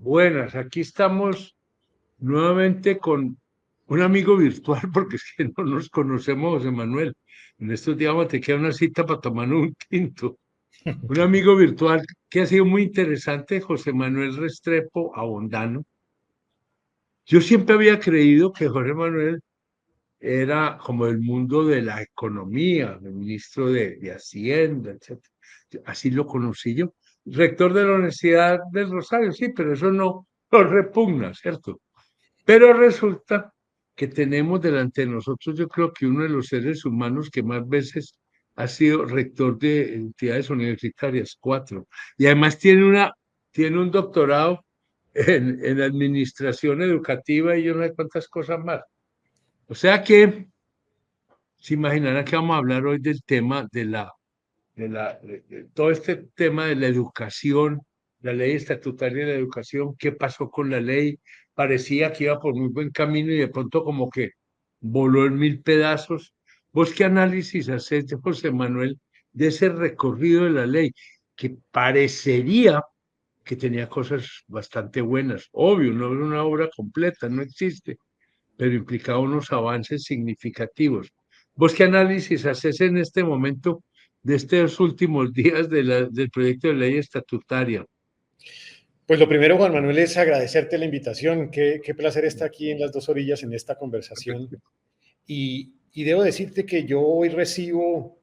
Buenas, aquí estamos nuevamente con un amigo virtual, porque es que no nos conocemos, José Manuel. En estos días te queda una cita para tomar un tinto. Un amigo virtual que ha sido muy interesante, José Manuel Restrepo Abondano. Yo siempre había creído que José Manuel era como el mundo de la economía, el ministro de Hacienda, etcétera. Así lo conocí yo. Rector de la Universidad del Rosario, sí, pero eso no repugna, ¿cierto? Pero resulta que tenemos delante de nosotros, yo creo que uno de los seres humanos que más veces ha sido rector de entidades universitarias, 4, y además tiene un doctorado en administración educativa y yo no sé cuántas cosas más. O sea que se imaginarán que vamos a hablar hoy del tema de todo este tema de la educación, la ley estatutaria de la educación, qué pasó con la ley, parecía que iba por muy buen camino y de pronto como que voló en mil pedazos. ¿Vos qué análisis haces, José Manuel, de ese recorrido de la ley, que parecería que tenía cosas bastante buenas? Obvio, no era una obra completa, no existe, pero implicaba unos avances significativos. ¿Vos qué análisis haces en este momento de estos últimos días del proyecto de ley estatutaria? Pues lo primero, Juan Manuel, es agradecerte la invitación. Qué placer estar aquí en las dos orillas en esta conversación. Y debo decirte que yo hoy recibo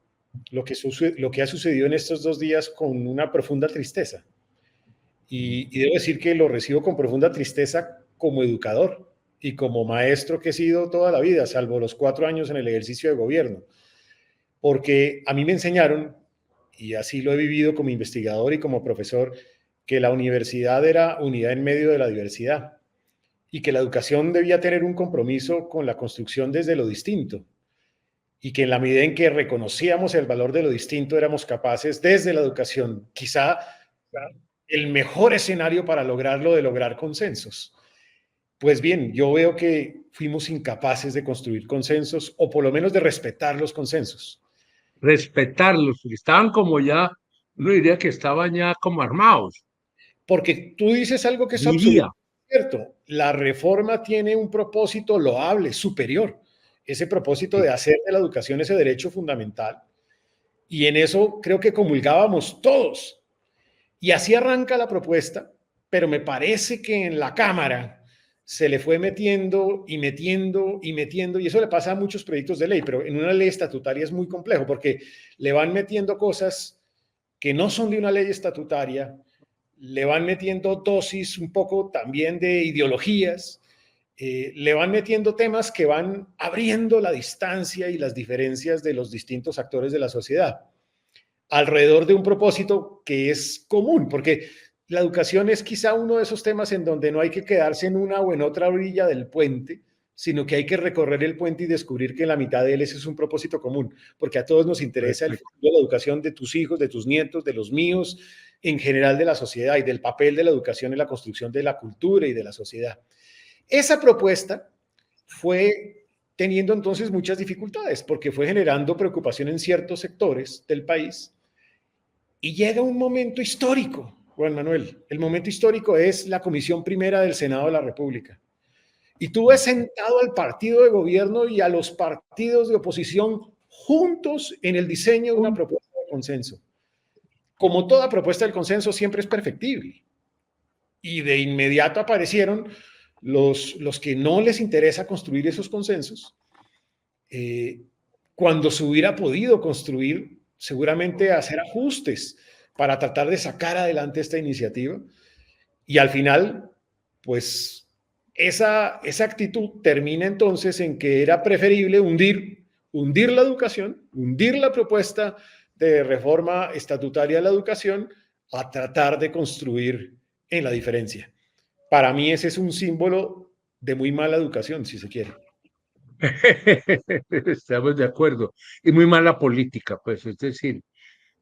lo que ha sucedido en estos 2 días con una profunda tristeza. Y debo decir que lo recibo con profunda tristeza como educador y como maestro que he sido toda la vida, salvo los 4 años en el ejercicio de gobierno. Porque a mí me enseñaron, y así lo he vivido como investigador y como profesor, que la universidad era unidad en medio de la diversidad y que la educación debía tener un compromiso con la construcción desde lo distinto y que en la medida en que reconocíamos el valor de lo distinto éramos capaces desde la educación, quizá el mejor escenario para lograrlo, de lograr consensos. Pues bien, yo veo que fuimos incapaces de construir consensos o por lo menos de respetar los consensos. Respetarlos, porque estaban como ya, uno diría que estaban ya como armados, Porque tú dices algo que es diría. absolutamente cierto. La reforma tiene un propósito loable, superior. Ese propósito de hacer de la educación ese derecho fundamental. Y en eso creo que comulgábamos todos. Y así arranca la propuesta, pero me parece que en la Cámara se le fue metiendo y metiendo y metiendo, y eso le pasa a muchos proyectos de ley, pero en una ley estatutaria es muy complejo porque le van metiendo cosas que no son de una ley estatutaria, le van metiendo dosis un poco también de ideologías, le van metiendo temas que van abriendo la distancia y las diferencias de los distintos actores de la sociedad alrededor de un propósito que es común, porque la educación es quizá uno de esos temas en donde no hay que quedarse en una o en otra orilla del puente, sino que hay que recorrer el puente y descubrir que en la mitad de él ese es un propósito común, porque a todos nos interesa el futuro de la educación de tus hijos, de tus nietos, de los míos, en general de la sociedad y del papel de la educación en la construcción de la cultura y de la sociedad. Esa propuesta fue teniendo entonces muchas dificultades, porque fue generando preocupación en ciertos sectores del país y llega un momento histórico, Juan Manuel. El momento histórico es la Comisión Primera del Senado de la República. Y tú ves sentado al partido de gobierno y a los partidos de oposición juntos en el diseño de una propuesta de consenso. Como toda propuesta del consenso siempre es perfectible. Y de inmediato aparecieron los que no les interesa construir esos consensos. Cuando se hubiera podido construir, seguramente hacer ajustes para tratar de sacar adelante esta iniciativa. Y al final, pues esa actitud termina entonces en que era preferible hundir la educación, hundir la propuesta de reforma estatutaria de la educación, a tratar de construir en la diferencia. Para mí ese es un símbolo de muy mala educación, si se quiere. Estamos de acuerdo. Y muy mala política, pues, es decir,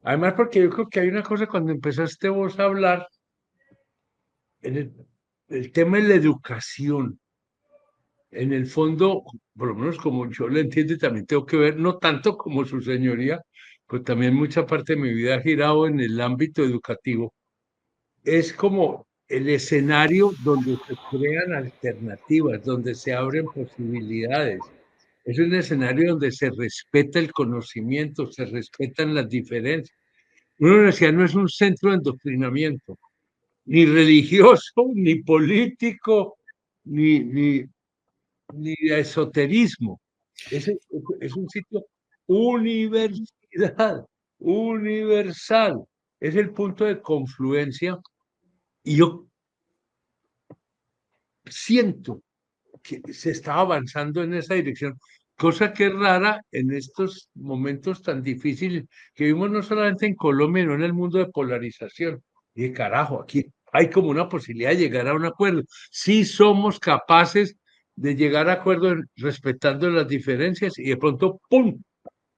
además porque yo creo que hay una cosa cuando empezaste vos a hablar, en el tema de la educación, en el fondo, por lo menos como yo lo entiendo, también tengo que ver, no tanto como su señoría, pues también mucha parte de mi vida ha girado en el ámbito educativo. Es como el escenario donde se crean alternativas, donde se abren posibilidades. Es un escenario donde se respeta el conocimiento, se respetan las diferencias. Una universidad no es un centro de endoctrinamiento, ni religioso, ni político, ni ni de esoterismo. Es, es un sitio universidad, universal. Es el punto de confluencia y yo siento que se está avanzando en esa dirección, cosa que es rara en estos momentos tan difíciles que vivimos no solamente en Colombia, sino en el mundo de polarización. Y de carajo, aquí hay como una posibilidad de llegar a un acuerdo. Si somos capaces de llegar a acuerdo respetando las diferencias y de pronto, ¡pum!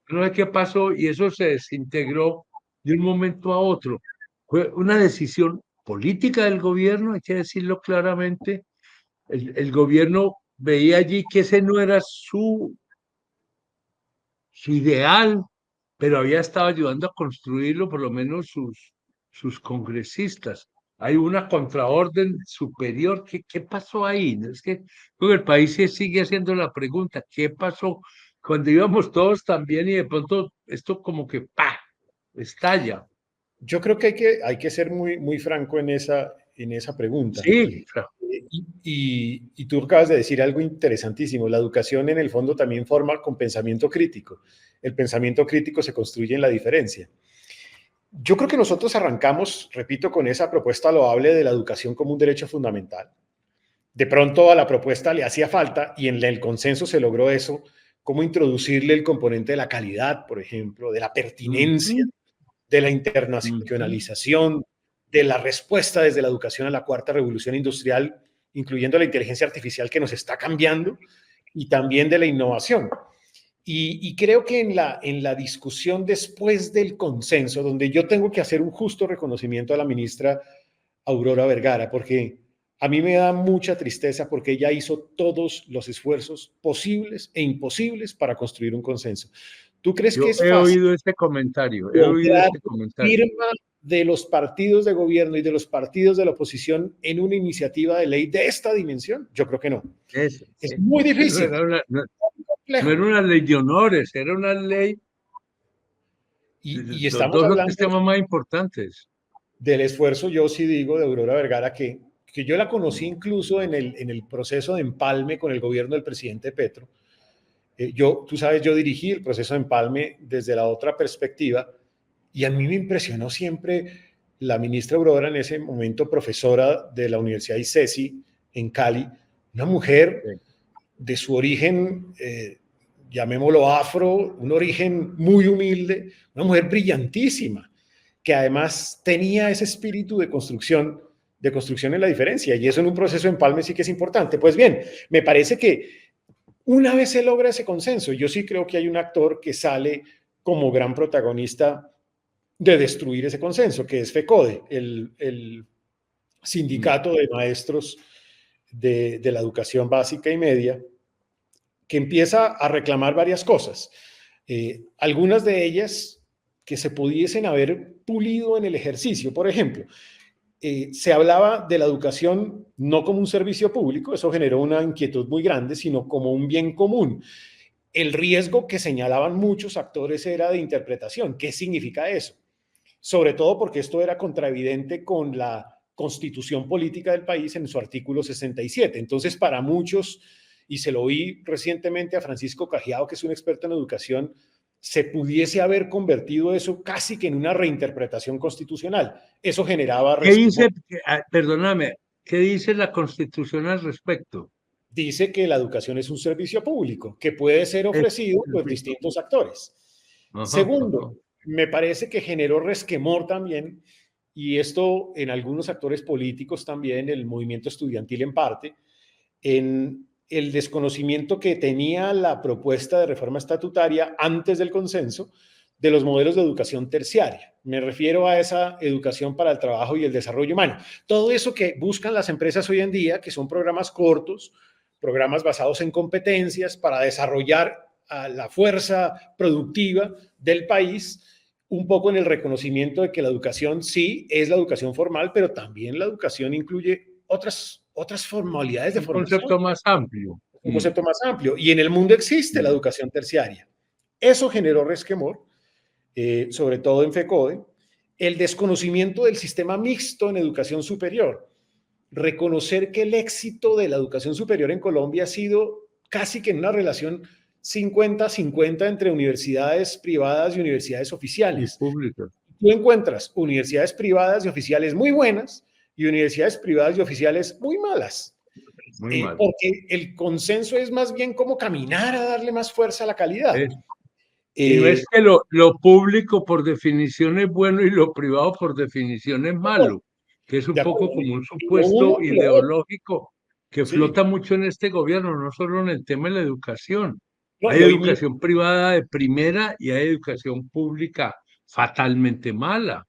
No sé qué pasó y eso se desintegró de un momento a otro. Fue una decisión política del gobierno, hay que decirlo claramente, el gobierno veía allí que ese no era su ideal, pero había estado ayudando a construirlo, por lo menos sus congresistas. Hay una contraorden superior. ¿Qué pasó ahí? Es que creo que el país se sigue haciendo la pregunta, ¿qué pasó cuando íbamos todos tan bien y de pronto esto como que ¡pa! Estalla? Yo creo que hay que ser muy, muy franco en esa pregunta. Sí, Y tú acabas de decir algo interesantísimo. La educación en el fondo también forma con pensamiento crítico. El pensamiento crítico se construye en la diferencia. Yo creo que nosotros arrancamos, repito, con esa propuesta loable de la educación como un derecho fundamental. De pronto a la propuesta le hacía falta y en el consenso se logró eso, cómo introducirle el componente de la calidad, por ejemplo, de la pertinencia, ujú, de la ujú. internacionalización, de la respuesta desde la educación a la cuarta revolución industrial, incluyendo la inteligencia artificial que nos está cambiando, y también de la innovación. Y creo que en la discusión después del consenso, donde yo tengo que hacer un justo reconocimiento a la ministra Aurora Vergara, porque a mí me da mucha tristeza porque ella hizo todos los esfuerzos posibles e imposibles para construir un consenso. ¿Tú crees que Yo es he fácil oído este comentario, he oído lograr este comentario. firma de los partidos de gobierno y de los partidos de la oposición en una iniciativa de ley de esta dimensión? Yo creo que no. Eso, Es muy eso no difícil, era muy no era complejo. una ley de honores, era una ley de Y los estamos dos o tres hablando temas más importantes. del esfuerzo, yo sí digo, de Aurora Vergara, que yo la conocí incluso en el proceso de empalme con el gobierno del presidente Petro. Tú sabes, yo dirigí el proceso de empalme desde la otra perspectiva y a mí me impresionó siempre la ministra Aurora, en ese momento profesora de la Universidad ICESI en Cali, una mujer Sí. de su origen, llamémoslo afro, un origen muy humilde, una mujer brillantísima, que además tenía ese espíritu de construcción en la diferencia, y eso en un proceso de empalme sí que es importante. Pues bien, me parece que una vez se logra ese consenso, yo sí creo que hay un actor que sale como gran protagonista de destruir ese consenso, que es FECODE, el Mm. sindicato de maestros de la educación básica y media, que empieza a reclamar varias cosas. Algunas de ellas que se pudiesen haber pulido en el ejercicio. Por ejemplo, se hablaba de la educación no como un servicio público, eso generó una inquietud muy grande, sino como un bien común. El riesgo que señalaban muchos actores era de interpretación. ¿Qué significa eso? Sobre todo porque esto era contraevidente con la constitución política del país en su artículo 67. Entonces, para muchos, y se lo oí recientemente a Francisco Cajiao, que es un experto en educación, se pudiese haber convertido eso casi que en una reinterpretación constitucional. Eso generaba ¿Qué dice, resquemor. perdóname, qué dice la Constitución al respecto? Dice que la educación es un servicio público que puede ser Es ofrecido el por rico. distintos actores. Ajá, ajá. Segundo, me parece que generó resquemor también, y esto en algunos actores políticos también, el movimiento estudiantil en parte, en el desconocimiento que tenía la propuesta de reforma estatutaria antes del consenso de los modelos de educación terciaria. Me refiero a esa educación para el trabajo y el desarrollo humano. Todo eso que buscan las empresas hoy en día, que son programas cortos, programas basados en competencias para desarrollar a la fuerza productiva del país un poco en el reconocimiento de que la educación sí es la educación formal, pero también la educación incluye otras formalidades de Un formación, concepto más amplio. un concepto más amplio. Y en el mundo existe la educación terciaria. Eso generó resquemor, sobre todo en FECODE, el desconocimiento del sistema mixto en educación superior. Reconocer que el éxito de la educación superior en Colombia ha sido casi que en una relación 50-50 entre universidades privadas y universidades Y oficiales. públicas. Tú encuentras universidades privadas y oficiales muy buenas y universidades privadas y oficiales muy malas. Muy mal. Porque el consenso es más bien cómo caminar a darle más fuerza a la calidad. Y no es que lo público por definición es bueno y lo privado por definición es malo, que es un De poco acuerdo, como un ni lo uno supuesto ni lo otro. ideológico que Sí, flota mucho en este gobierno, no solo en el tema de la educación. no, Hay y hoy mismo, educación privada de primera y hay educación pública fatalmente mala.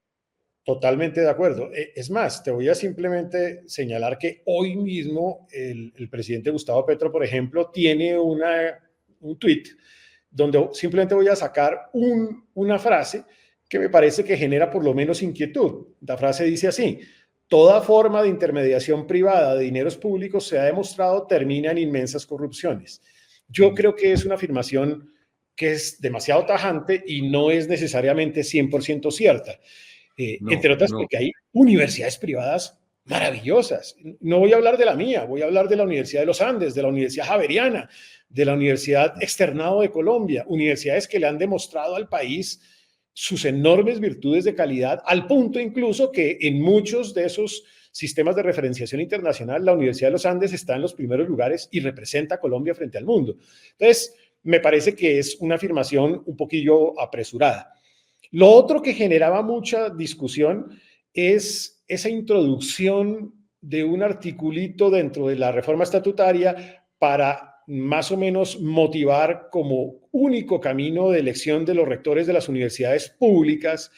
totalmente de acuerdo. Es más, te voy a simplemente señalar que hoy mismo el presidente Gustavo Petro, por ejemplo, tiene un tweet donde simplemente voy a sacar una frase que me parece que genera por lo menos inquietud. La frase dice así: toda forma de intermediación privada de dineros públicos se ha demostrado termina en inmensas corrupciones. Yo creo que es una afirmación que es demasiado tajante y no es necesariamente 100% cierta. No, Entre otras no. porque hay universidades privadas maravillosas. No voy a hablar de la mía, voy a hablar de la Universidad de los Andes, de la Universidad Javeriana, de la Universidad Externado de Colombia, universidades que le han demostrado al país sus enormes virtudes de calidad, al punto incluso que en muchos de esos sistemas de referenciación internacional, la Universidad de los Andes está en los primeros lugares y representa a Colombia frente al mundo. Entonces, me parece que es una afirmación un poquillo apresurada. Lo otro que generaba mucha discusión es esa introducción de un articulito dentro de la reforma estatutaria para más o menos motivar como único camino de elección de los rectores de las universidades públicas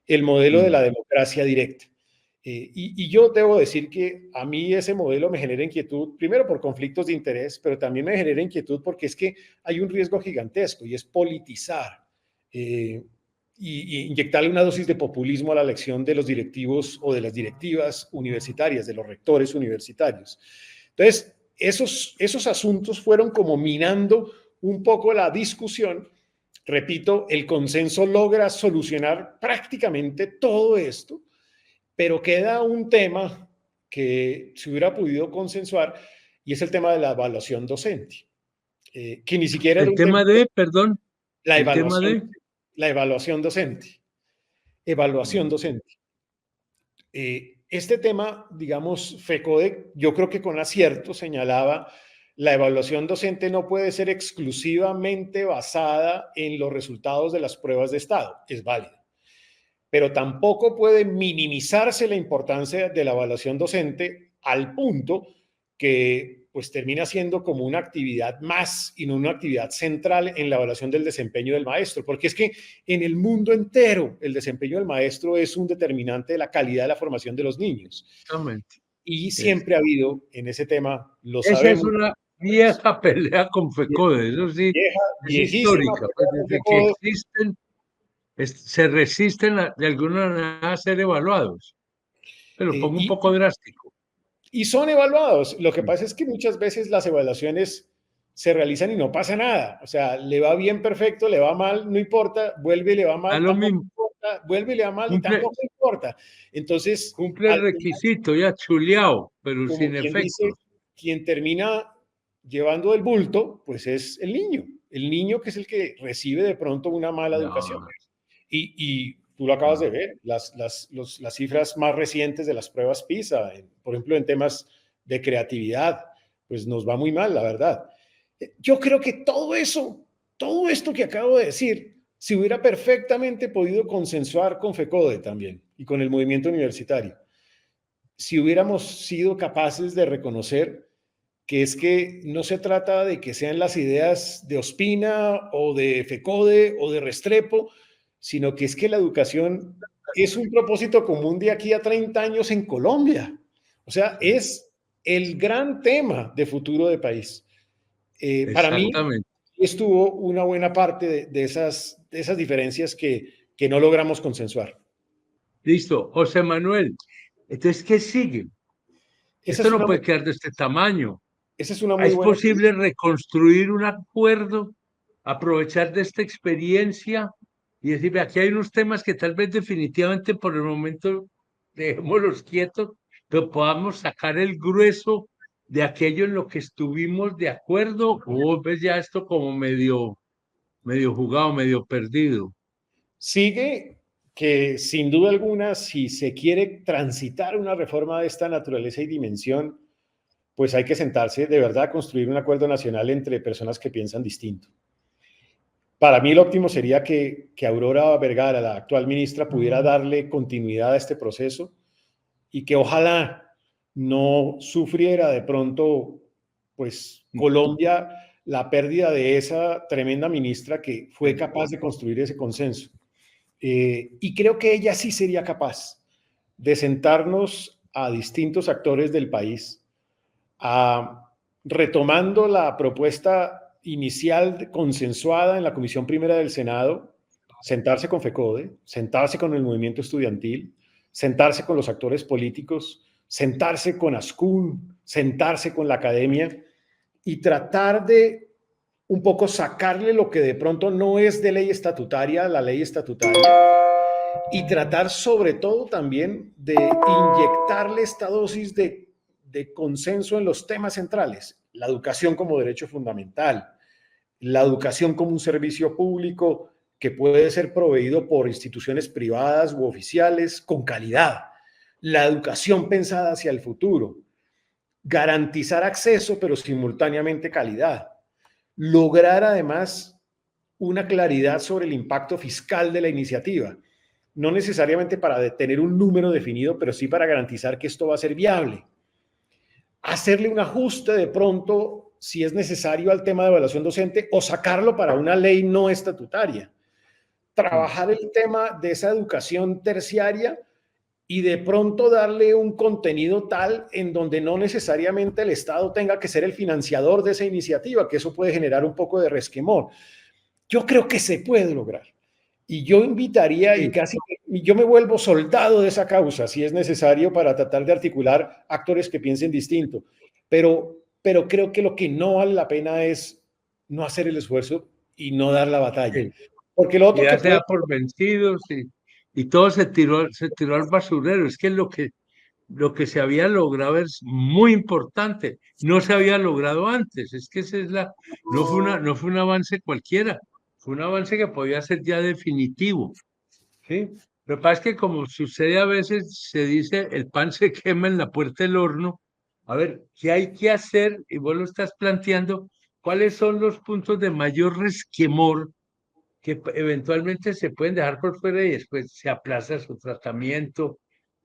el modelo de la democracia directa. Y yo debo decir que a mí ese modelo me genera inquietud, primero por conflictos de interés, pero también me genera inquietud porque es que hay un riesgo gigantesco y es politizar y inyectarle una dosis de populismo a la elección de los directivos o de las directivas universitarias, de los rectores universitarios. Entonces, esos asuntos fueron como minando un poco la discusión. Repito, el consenso logra solucionar prácticamente todo esto, pero queda un tema que se hubiera podido consensuar y es el tema de la evaluación docente, que ni siquiera era El un tema, tema de, perdón, la el tema evaluación, de, la evaluación docente, evaluación mm, docente. Este tema, digamos, FECODE, yo creo que con acierto señalaba, la evaluación docente no puede ser exclusivamente basada en los resultados de las pruebas de estado, es válida, pero tampoco puede minimizarse la importancia de la evaluación docente al punto que pues termina siendo como una actividad más y no una actividad central en la evaluación del desempeño del maestro, porque es que en el mundo entero el desempeño del maestro es un determinante de la calidad de la formación de los niños. exactamente. Y Es- siempre ha habido en ese tema, lo esa es sabemos, una vieja pelea con FECODE, eso sí, vieja, es viejísima, histórica, pues desde que existen, se resisten de alguna manera a ser evaluados. Pero pongo un y, poco drástico. y son evaluados. Lo que pasa es que muchas veces las evaluaciones se realizan y no pasa nada. O sea, le va bien, perfecto, le va mal, no importa, vuelve y le va Da mal, lo tampoco mismo, importa, vuelve y le va mal y cumple, tampoco importa. Entonces, cumple el al final, requisito ya chuleado, pero como sin quien dice, efectos. quien termina llevando el bulto, pues es el niño que es el que recibe de pronto una mala educación. No, Y tú lo acabas de no. ver, las cifras más recientes de las pruebas PISA, por ejemplo, en temas de creatividad, pues nos va muy mal, la verdad. Yo creo que todo eso, todo esto que acabo de decir, se hubiera perfectamente podido consensuar con FECODE también y con el movimiento universitario. Si hubiéramos sido capaces de reconocer que es que no se trata de que sean las ideas de Ospina o de FECODE o de Restrepo, sino que es que la educación es un propósito común de aquí a 30 años en Colombia. O sea, es el gran tema de futuro de país. Para mí Exactamente. estuvo una buena parte de esas diferencias que que no logramos consensuar. Listo. José Manuel, entonces, ¿qué sigue? Esa Esto es no una, puede quedar de este tamaño. esa es una muy ¿Es buena. posible reconstruir un acuerdo, aprovechar de esta experiencia y decir, aquí hay unos temas que tal vez definitivamente por el momento dejémoslos quietos, pero podamos sacar el grueso de aquello en lo que estuvimos de acuerdo, o ves ya esto como medio jugado, medio perdido? Sigue que sin duda alguna, si se quiere transitar una reforma de esta naturaleza y dimensión, pues hay que sentarse de verdad a construir un acuerdo nacional entre personas que piensan distinto. Para mí lo óptimo sería que Aurora Vergara, la actual ministra, pudiera darle continuidad a este proceso y que ojalá no sufriera de pronto, pues, Colombia la pérdida de esa tremenda ministra que fue capaz de construir ese consenso. Y creo que ella sí sería capaz de sentarnos a distintos actores del país, retomando la propuesta inicial consensuada en la Comisión Primera del Senado, sentarse con FECODE, sentarse con el movimiento estudiantil, sentarse con los actores políticos, sentarse con ASCUN, sentarse con la academia y tratar de un poco sacarle lo que de pronto no es de ley estatutaria, la ley estatutaria, y tratar sobre todo también de inyectarle esta dosis de consenso en los temas centrales, la educación como derecho fundamental, la educación como un servicio público que puede ser proveído por instituciones privadas u oficiales con calidad, la educación pensada hacia el futuro, garantizar acceso pero simultáneamente calidad, lograr además una claridad sobre el impacto fiscal de la iniciativa, no necesariamente para tener un número definido, pero sí para garantizar que esto va a ser viable. Hacerle un ajuste de pronto, si es necesario, al tema de evaluación docente o sacarlo para una ley no estatutaria. Trabajar el tema de esa educación terciaria y de pronto darle un contenido tal en donde no necesariamente el Estado tenga que ser el financiador de esa iniciativa, que eso puede generar un poco de resquemor. Yo creo que se puede lograr. Y yo invitaría y casi yo me vuelvo soldado de esa causa si es necesario para tratar de articular actores que piensen distinto. Pero creo que lo que no vale la pena es no hacer el esfuerzo y no dar la batalla. Sí. Porque lo Y otro que ya se puede... da por vencidos y todo se tiró al basurero. Es que lo que se había logrado es muy importante. No se había logrado antes. Es que no fue un avance cualquiera. Fue un avance que podía ser ya definitivo. ¿Sí? Lo que pasa es que como sucede a veces, se dice, el pan se quema en la puerta del horno. A ver, ¿qué hay que hacer? Y vos lo estás planteando, ¿cuáles son los puntos de mayor resquemor que eventualmente se pueden dejar por fuera y después se aplaza su tratamiento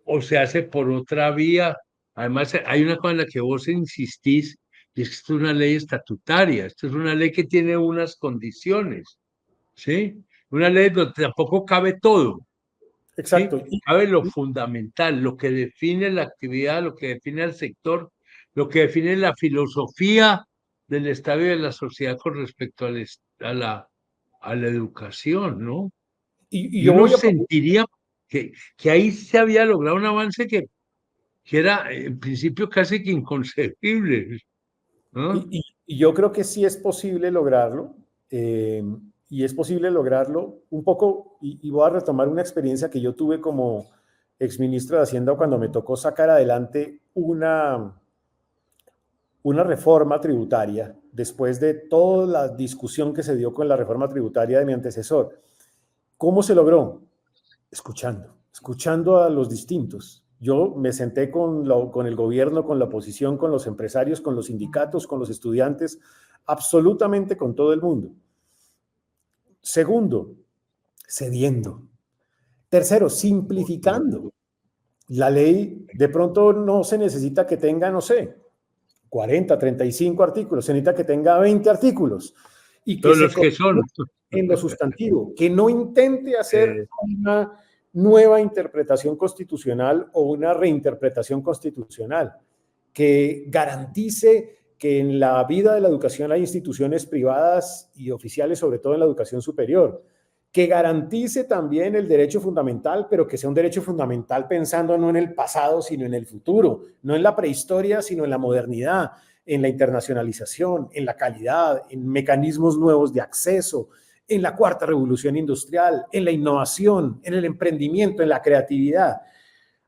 o se hace por otra vía? Además, hay una cosa en la que vos insistís, y es que esto es una ley estatutaria, esto es una ley que tiene unas condiciones, ¿sí? Una ley donde tampoco cabe todo. Exacto. ¿Sí? Cabe lo fundamental, lo que define la actividad, lo que define el sector, lo que define la filosofía del Estado y de la sociedad con respecto a la educación, ¿no? Y Y yo uno voy a... sentiría que ahí se había logrado un avance que era en principio casi que inconcebible, ¿no? Y yo creo que sí es posible lograrlo, eh, y es posible lograrlo un poco, y voy a retomar una experiencia que yo tuve como exministro de Hacienda cuando me tocó sacar adelante una reforma tributaria, después de toda la discusión que se dio con la reforma tributaria de mi antecesor. ¿Cómo se logró? Escuchando a los distintos. Yo me senté con el gobierno, con la oposición, con los empresarios, con los sindicatos, con los estudiantes, absolutamente con todo el mundo. Segundo, cediendo. Tercero, simplificando. La ley de pronto no se necesita que tenga, no sé, 40, 35 artículos, se necesita que tenga 20 artículos y que Todos se los que son. en lo sustantivo, que no intente hacer una nueva interpretación constitucional o una reinterpretación constitucional, que garantice que en la vida de la educación hay instituciones privadas y oficiales, sobre todo en la educación superior, que garantice también el derecho fundamental, pero que sea un derecho fundamental pensando no en el pasado, sino en el futuro, no en la prehistoria, sino en la modernidad, en la internacionalización, en la calidad, en mecanismos nuevos de acceso, en la cuarta revolución industrial, en la innovación, en el emprendimiento, en la creatividad.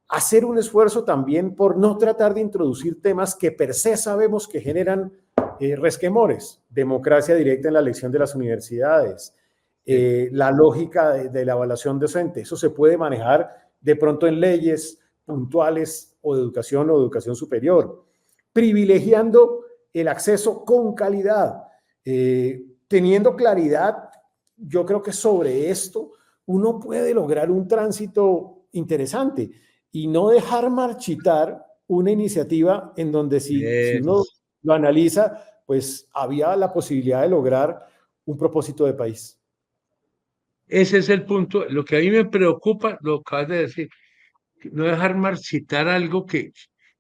Hacer un esfuerzo también por no tratar de introducir temas que per se sabemos que generan resquemores, democracia directa en la elección de las universidades, la lógica de la evaluación docente. Eso se puede manejar de pronto en leyes puntuales o de educación superior, privilegiando el acceso con calidad, teniendo claridad. Yo creo que sobre esto uno puede lograr un tránsito interesante y no dejar marchitar una iniciativa en donde si uno lo analiza, pues había la posibilidad de lograr un propósito de país. Ese es el punto. Lo que a mí me preocupa, lo acabas de decir, no dejar marchitar algo que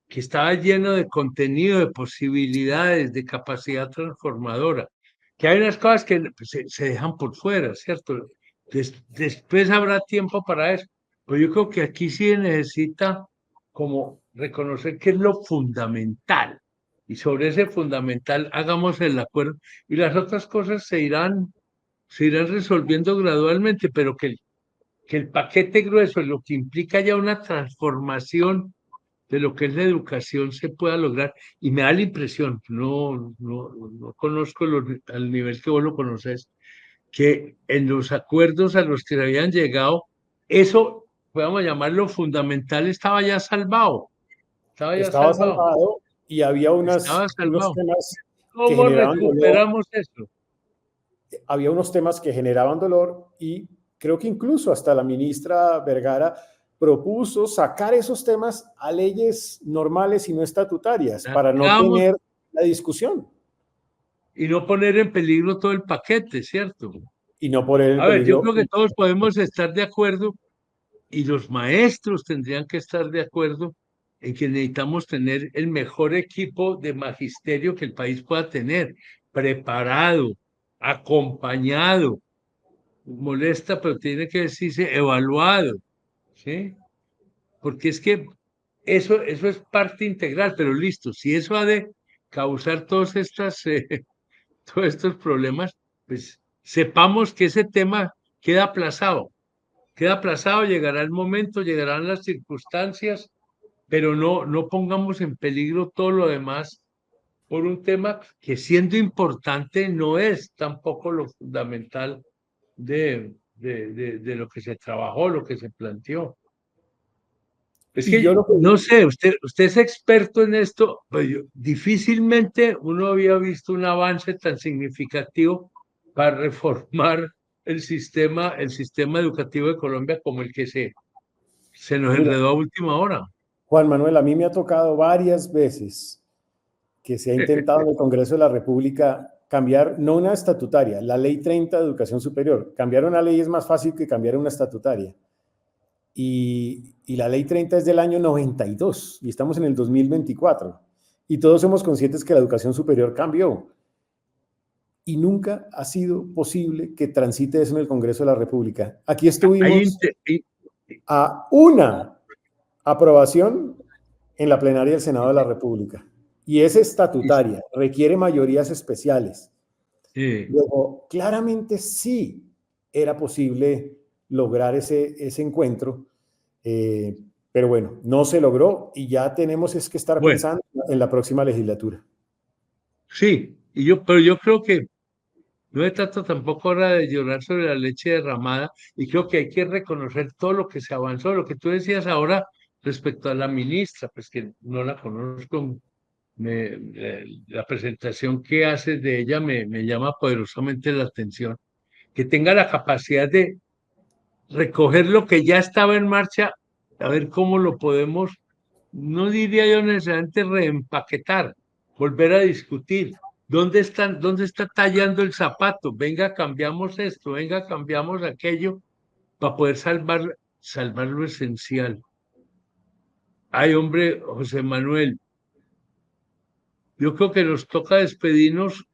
estaba lleno de contenido, de posibilidades, de capacidad transformadora. Que hay unas cosas que pues, se dejan por fuera, ¿cierto? Después habrá tiempo para eso. Pero yo creo que aquí sí se necesita como reconocer qué es lo fundamental. Y sobre ese fundamental hagamos el acuerdo. Y las otras cosas se irán resolviendo gradualmente, pero que el paquete grueso, lo que implica ya una transformación de lo que es la educación, se pueda lograr. Y me da la impresión, no conozco al nivel que vos lo conoces, que en los acuerdos a los que se habían llegado, eso, podemos llamarlo fundamental, estaba ya salvado. Estaba ya Estaba salvado. salvado y había Estaba unos salvado. temas que ¿Cómo generaban dolor. recuperamos eso? Había unos temas que generaban dolor y creo que incluso hasta la ministra Vergara propuso sacar esos temas a leyes normales y no estatutarias para no Sacamos tener la discusión y no poner en peligro todo el paquete, ¿cierto? y no poner en A ver, yo peligro. creo que todos podemos estar de acuerdo y los maestros tendrían que estar de acuerdo en que necesitamos tener el mejor equipo de magisterio que el país pueda tener, preparado, acompañado, molesta, pero tiene que decirse evaluado, ¿sí? Porque es que eso es parte integral, pero listo, si eso ha de causar todos estos problemas, pues sepamos que ese tema queda aplazado, llegará el momento, llegarán las circunstancias, pero no pongamos en peligro todo lo demás por un tema que, siendo importante, no es tampoco lo fundamental de lo que se trabajó, lo que se planteó. Es Y yo que, lo que no sé, usted es experto en esto, pero difícilmente uno había visto un avance tan significativo para reformar el sistema educativo de Colombia como el que se nos mira, enredó a última hora. Juan Manuel, a mí me ha tocado varias veces que se ha intentado en el Congreso de la República cambiar, no una estatutaria, la Ley 30 de Educación Superior. Cambiar una ley es más fácil que cambiar una estatutaria. Y la Ley 30 es del año 92 y estamos en el 2024. Y todos somos conscientes que la educación superior cambió. Y nunca ha sido posible que transite eso en el Congreso de la República. Aquí Hay estuvimos a una aprobación en la plenaria del Senado de la República. Y es estatutaria, requiere mayorías especiales. Luego, claramente sí era posible lograr ese encuentro, pero bueno, no se logró y ya tenemos es que estar bueno, pensando en la próxima legislatura. sí, pero yo creo que no se trata tampoco ahora de llorar sobre la leche derramada, y creo que hay que reconocer todo lo que se avanzó, lo que tú decías ahora respecto a la ministra, pues que no la conozco. La presentación que haces de ella me llama poderosamente la atención, que tenga la capacidad de recoger lo que ya estaba en marcha, a ver cómo lo podemos, no diría yo necesariamente reempaquetar, volver a discutir. ¿Dónde está tallando el zapato? Venga, cambiamos esto, venga, cambiamos aquello, para poder salvar lo esencial. Ay, hombre, José Manuel, yo creo que nos toca despedirnos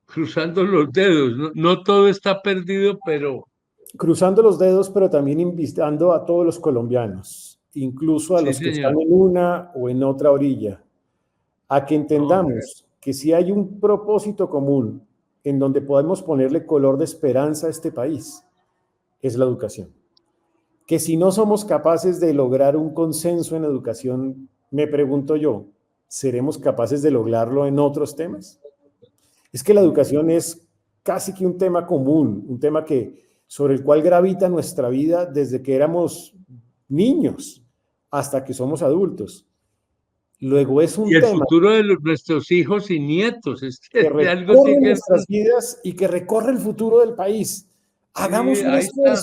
cruzando los dedos. No todo está perdido, pero cruzando los dedos, pero también invitando a todos los colombianos, incluso a Sí, los que están señor. en una o en otra orilla, a que No, entendamos que si hay un propósito común en donde podemos ponerle color de esperanza a este país, es la educación. Que si no somos capaces de lograr un consenso en educación, me pregunto yo, ¿seremos capaces de lograrlo en otros temas? Es que la educación es casi que un tema común, un tema sobre el cual gravita nuestra vida desde que éramos niños hasta que somos adultos. Luego es y un el tema futuro de nuestros hijos y nietos, es que que algo recorre tiene que nuestras vidas y que recorre el futuro del país. sí, ahí está.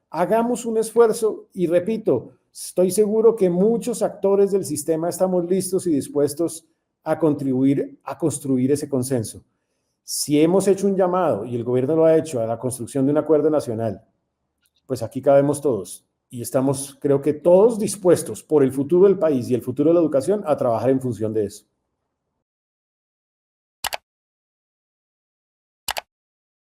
Hagamos un esfuerzo y repito, estoy seguro que muchos actores del sistema estamos listos y dispuestos a contribuir a construir ese consenso. Si hemos hecho un llamado y el gobierno lo ha hecho a la construcción de un acuerdo nacional, pues aquí cabemos todos y estamos, creo que todos dispuestos por el futuro del país y el futuro de la educación a trabajar en función de eso.